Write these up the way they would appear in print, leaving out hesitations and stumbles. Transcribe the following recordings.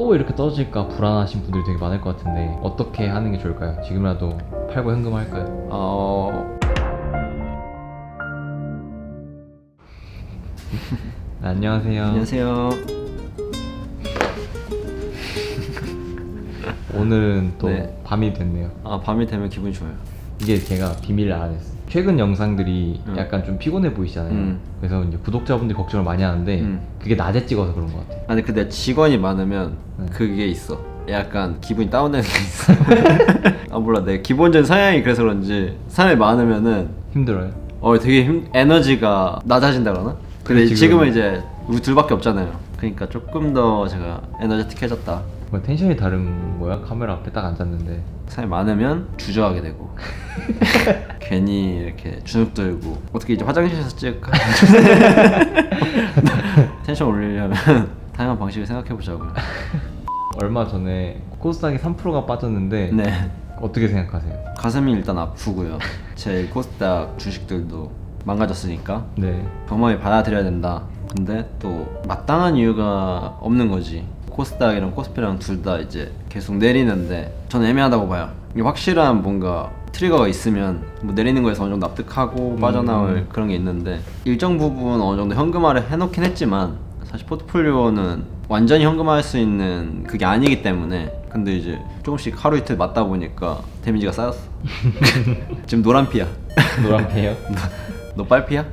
또 이렇게 떨어질까 불안하신 분들이 되게 많을 것 같은데 어떻게 하는 게 좋을까요? 지금이라도 팔고 현금할까요? 네, 안녕하세요. 안녕하세요. 오늘은 또 네. 밤이 됐네요. 밤이 되면 기분이 좋아요. 이게 제가 비밀을 안 했어요. 최근 영상들이 약간 좀 피곤해 보이시잖아요. 그래서 이제 구독자분들이 걱정을 많이 하는데 그게 낮에 찍어서 그런 것 같아요. 아니 근데 직원이 많으면 네. 그게 있어. 약간 기분이 다운되는 게 있어. 몰라. 내 기본적인 성향이 그래서 그런지 사람이 많으면은 힘들어요? 되게 에너지가 낮아진다 그러나? 근데 지금- 지금은 이제 우리 둘밖에 없잖아요. 그러니까 조금 더 제가 에너제틱해졌다. 뭐 텐션이 다른 거야? 카메라 앞에 딱 앉았는데. 사람이 많으면 주저하게 되고 괜히 이렇게 주눅 들고 어떻게 이제 화장실에서 찍을까? 텐션 올리려면 다양한 방식을 생각해보자고요. 얼마 전에 코스닥이 3%가 빠졌는데 네, 어떻게 생각하세요? 가슴이 일단 아프고요. 제 코스닥 주식들도 망가졌으니까 네. 경험히 받아들여야 된다. 근데 또 마땅한 이유가 없는 거지. 코스닥이랑 코스피랑 둘 다 이제 계속 내리는데 저는 애매하다고 봐요. 이게 확실한 뭔가 트리거가 있으면 뭐 내리는 거에서 어느 정도 납득하고 빠져나올 그런 게 있는데 일정 부분 어느 정도 현금화를 해놓긴 했지만 사실 포트폴리오는 완전히 현금화할 수 있는 그게 아니기 때문에 근데 이제 조금씩 하루 이틀 맞다 보니까 데미지가 쌓였어. 지금 노란피야. 노란패요? 너 빨피야?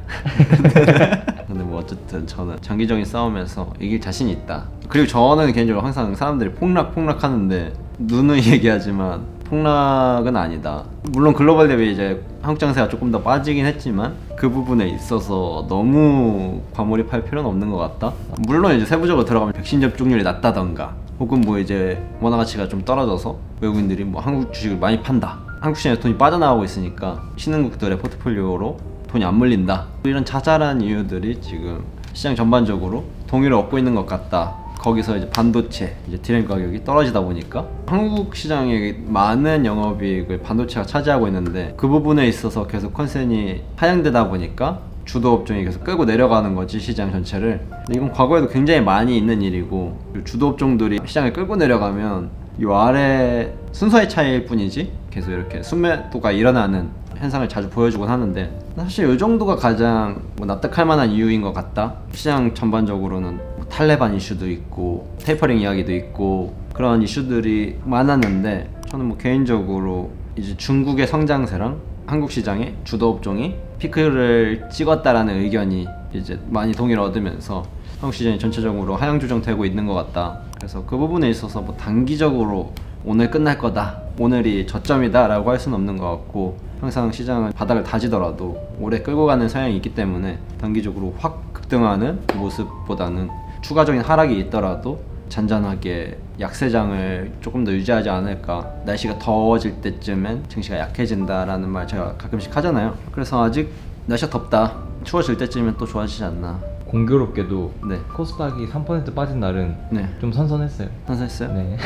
근데 뭐 어쨌든 저는 장기적인 싸움에서 이길 자신이 있다. 그리고 저는 개인적으로 항상 사람들이 폭락 하는데 누누이 얘기하지만 폭락은 아니다. 물론 글로벌 대비 이제 한국 장세가 조금 더 빠지긴 했지만 그 부분에 있어서 너무 과몰입할 필요는 없는 것 같다. 물론 이제 세부적으로 들어가면 백신 접종률이 낮다던가 혹은 뭐 이제 원화 가치가 좀 떨어져서 외국인들이 뭐 한국 주식을 많이 판다. 한국 시장에 돈이 빠져나가고 있으니까 신흥국들의 포트폴리오로 돈이 안 물린다. 이런 자잘한 이유들이 지금 시장 전반적으로 동의를 얻고 있는 것 같다. 거기서 이제 반도체, 이제 디램 가격이 떨어지다 보니까 한국 시장의 많은 영업이익을 반도체가 차지하고 있는데 그 부분에 있어서 계속 컨센이 하향되다 보니까 주도 업종이 계속 끌고 내려가는 거지 시장 전체를. 근데 이건 과거에도 굉장히 많이 있는 일이고 주도 업종들이 시장을 끌고 내려가면 이 아래 순서의 차이일 뿐이지 계속 이렇게 순매도가 일어나는 현상을 자주 보여주곤 하는데 사실 이 정도가 가장 뭐 납득할 만한 이유인 것 같다. 시장 전반적으로는 뭐 탈레반 이슈도 있고 테이퍼링 이야기도 있고 그런 이슈들이 많았는데 저는 뭐 개인적으로 이제 중국의 성장세랑 한국 시장의 주도 업종이 피크를 찍었다라는 의견이 이제 많이 동의를 얻으면서 한국 시장이 전체적으로 하향 조정되고 있는 것 같다. 그래서 그 부분에 있어서 뭐 단기적으로 오늘 끝날 거다, 오늘이 저점이다 라고 할 수는 없는 것 같고 항상 시장은 바닥을 다지더라도 오래 끌고 가는 성향이 있기 때문에 단기적으로 확 급등하는 모습보다는 추가적인 하락이 있더라도 잔잔하게 약세장을 조금 더 유지하지 않을까. 날씨가 더워질 때쯤엔 증시가 약해진다라는 말 제가 가끔씩 하잖아요. 그래서 아직 날씨가 덥다, 추워질 때쯤엔 또 좋아지지 않나. 공교롭게도 네. 코스닥이 3% 빠진 날은 네. 좀 선선했어요. 선사했어요? 네.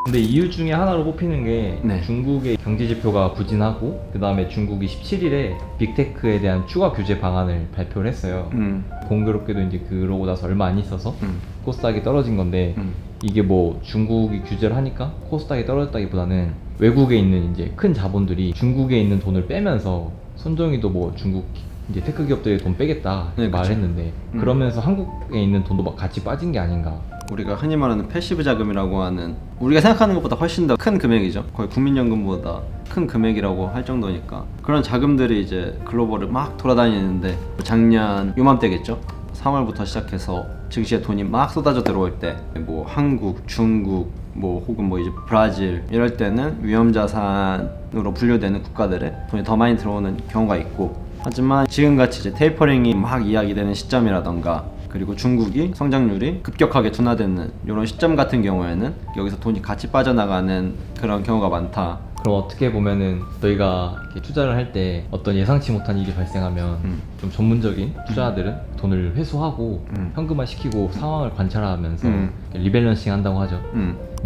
근데 이유 중에 하나로 꼽히는 게 네. 중국의 경제 지표가 부진하고 그 다음에 중국이 17일에 빅테크에 대한 추가 규제 방안을 발표를 했어요. 공교롭게도 이제 그러고 나서 얼마 안 있어서 코스닥이 떨어진 건데 이게 뭐 중국이 규제를 하니까 코스닥이 떨어졌다기보다는 외국에 있는 이제 큰 자본들이 중국에 있는 돈을 빼면서 손정희도 뭐 중국 이제 테크 기업들의 돈 빼겠다 네, 말을 그쵸. 했는데 그러면서 한국에 있는 돈도 막 같이 빠진 게 아닌가. 우리가 흔히 말하는 패시브 자금이라고 하는 우리가 생각하는 것보다 훨씬 더 큰 금액이죠. 거의 국민연금보다 큰 금액이라고 할 정도니까 그런 자금들이 이제 글로벌을 막 돌아다니는데 작년 요맘때겠죠. 3월부터 시작해서 증시에 돈이 막 쏟아져 들어올 때 뭐 한국, 중국 뭐 혹은 뭐 이제 브라질 이럴 때는 위험자산으로 분류되는 국가들에 돈이 더 많이 들어오는 경우가 있고 하지만 지금같이 이제 테이퍼링이 막 이야기되는 시점이라던가 그리고 중국이 성장률이 급격하게 둔화되는 이런 시점 같은 경우에는 여기서 돈이 같이 빠져나가는 그런 경우가 많다. 그럼 어떻게 보면은 너희가 이렇게 투자를 할 때 어떤 예상치 못한 일이 발생하면 좀 전문적인 투자자들은 돈을 회수하고 현금화 시키고 상황을 관찰하면서 리밸런싱 한다고 하죠.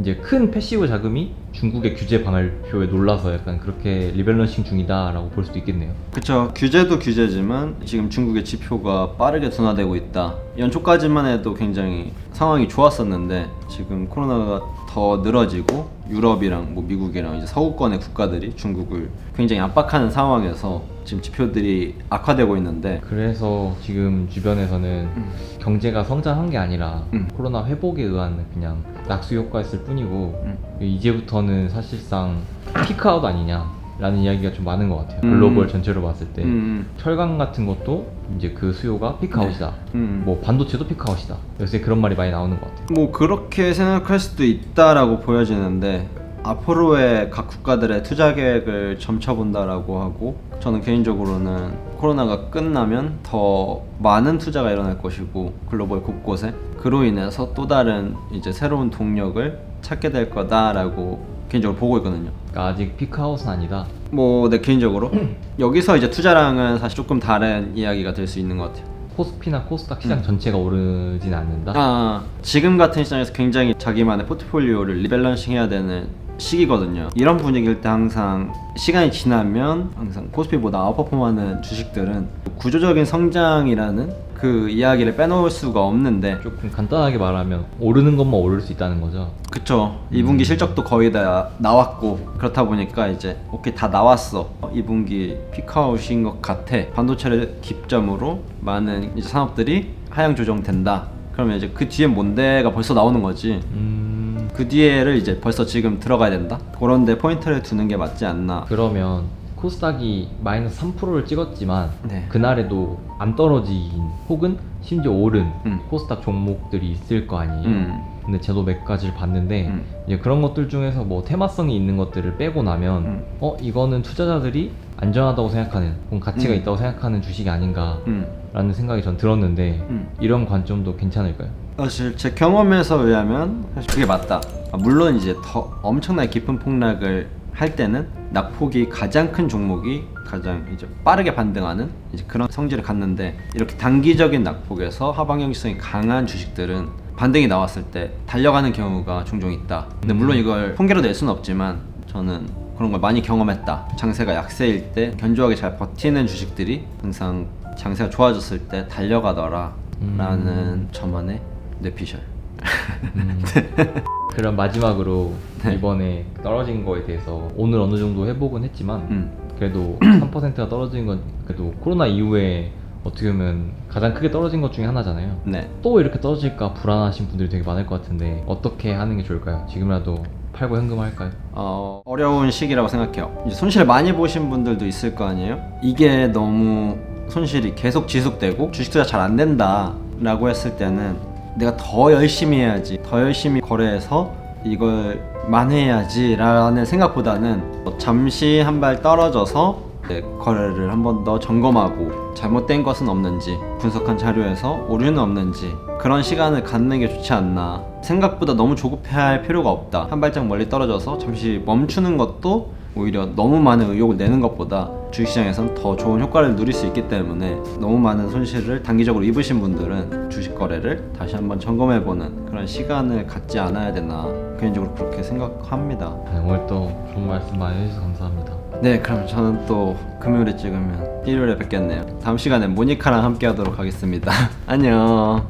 이제 큰 패시브 자금이 중국의 규제 발표에 놀라서 약간 그렇게 리밸런싱 중이다라고 볼 수도 있겠네요. 그쵸. 규제도 규제지만 지금 중국의 지표가 빠르게 둔화되고 있다. 연초까지만 해도 굉장히 상황이 좋았었는데 지금 코로나가 더 늘어지고 유럽이랑 뭐 미국이랑 이제 서구권의 국가들이 중국을 굉장히 압박하는 상황에서 지금 지표들이 악화되고 있는데, 그래서 지금 주변에서는 경제가 성장한 게 아니라 코로나 회복에 의한 그냥 낙수 효과였을 뿐이고 이제부터는 사실상 피크아웃 아니냐라는 이야기가 좀 많은 것 같아요. 글로벌 전체로 봤을 때 철강 같은 것도 이제 그 수요가 피크아웃이다. 뭐 반도체도 피크아웃이다. 요새 그런 말이 많이 나오는 것 같아요. 뭐 그렇게 생각할 수도 있다라고 보여지는데, 앞으로의 각 국가들의 투자 계획을 점쳐본다라고 하고, 저는 개인적으로는 코로나가 끝나면 더 많은 투자가 일어날 것이고 글로벌 곳곳에 그로 인해서 또 다른 이제 새로운 동력을 찾게 될 거다라고 개인적으로 보고 있거든요. 그러니까 아직 피크아웃은 아니다. 뭐 내 개인적으로 여기서 이제 투자량은 사실 조금 다른 이야기가 될 수 있는 것 같아요. 코스피나 코스닥 시장 전체가 오르진 않는다. 지금 같은 시장에서 굉장히 자기만의 포트폴리오를 리밸런싱 해야 되는 시기거든요. 이런 분위기일 때 항상 시간이 지나면 항상 코스피보다 아웃퍼폼하는 주식들은 구조적인 성장이라는 그 이야기를 빼놓을 수가 없는데, 조금 간단하게 말하면 오르는 것만 오를 수 있다는 거죠. 그쵸. 2분기 실적도 거의 다 나왔고 그렇다 보니까 이제 오케이 다 나왔어, 2분기 피크아웃인 것 같아, 반도체를 기점으로 많은 이제 산업들이 하향 조정된다. 그러면 이제 그 뒤에 뭔데가 벌써 나오는 거지. 그 뒤에를 이제 벌써 지금 들어가야 된다. 그런데 포인트를 두는 게 맞지 않나. 그러면 코스닥이 마이너스 3%를 찍었지만 네. 그날에도 안 떨어진 혹은 심지어 오른 코스닥 종목들이 있을 거 아니에요. 근데 저도 몇 가지를 봤는데 이제 그런 것들 중에서 뭐 테마성이 있는 것들을 빼고 나면 이거는 투자자들이 안전하다고 생각하는 혹은 가치가 있다고 생각하는 주식이 아닌가 라는 생각이 전 들었는데 이런 관점도 괜찮을까요? 사실 제 경험에서 의하면 사실 그게 맞다. 물론 이제 더 엄청나게 깊은 폭락을 할 때는 낙폭이 가장 큰 종목이 가장 이제 빠르게 반등하는 이제 그런 성질을 갖는데, 이렇게 단기적인 낙폭에서 하방 경직성이 강한 주식들은 반등이 나왔을 때 달려가는 경우가 종종 있다. 근데 물론 이걸 통계로 낼 수는 없지만 저는 그런 걸 많이 경험했다. 장세가 약세일 때 견조하게 잘 버티는 주식들이 항상 장세가 좋아졌을 때 달려가더라 라는 저만의 뇌피셜. 그럼 마지막으로 네. 이번에 떨어진 거에 대해서 오늘 어느 정도 회복은 했지만 그래도 3%가 떨어진 건 그래도 코로나 이후에 어떻게 보면 가장 크게 떨어진 것 중에 하나잖아요. 네. 또 이렇게 떨어질까 불안하신 분들이 되게 많을 것 같은데 어떻게 하는 게 좋을까요? 지금이라도 팔고 현금화할까요? 어려운 시기라고 생각해요. 이제 손실 많이 보신 분들도 있을 거 아니에요? 이게 너무 손실이 계속 지속되고 주식 투자 잘 안 된다 라고 했을 때는 내가 더 열심히 해야지, 더 열심히 거래해서 이걸 만회해야지 라는 생각보다는 잠시 한 발 떨어져서 거래를 한 번 더 점검하고 잘못된 것은 없는지, 분석한 자료에서 오류는 없는지 그런 시간을 갖는 게 좋지 않나. 생각보다 너무 조급해할 필요가 없다. 한 발짝 멀리 떨어져서 잠시 멈추는 것도 오히려 너무 많은 의욕을 내는 것보다 주식시장에선 더 좋은 효과를 누릴 수 있기 때문에, 너무 많은 손실을 단기적으로 입으신 분들은 주식 거래를 다시 한번 점검해보는 그런 시간을 갖지 않아야 되나, 개인적으로 그렇게 생각합니다. 네, 오늘 또 좋은 말씀 많이 해주셔서 감사합니다. 네, 그럼 저는 또 금요일에 찍으면 일요일에 뵙겠네요. 다음 시간에 모니카랑 함께 하도록 하겠습니다. 안녕.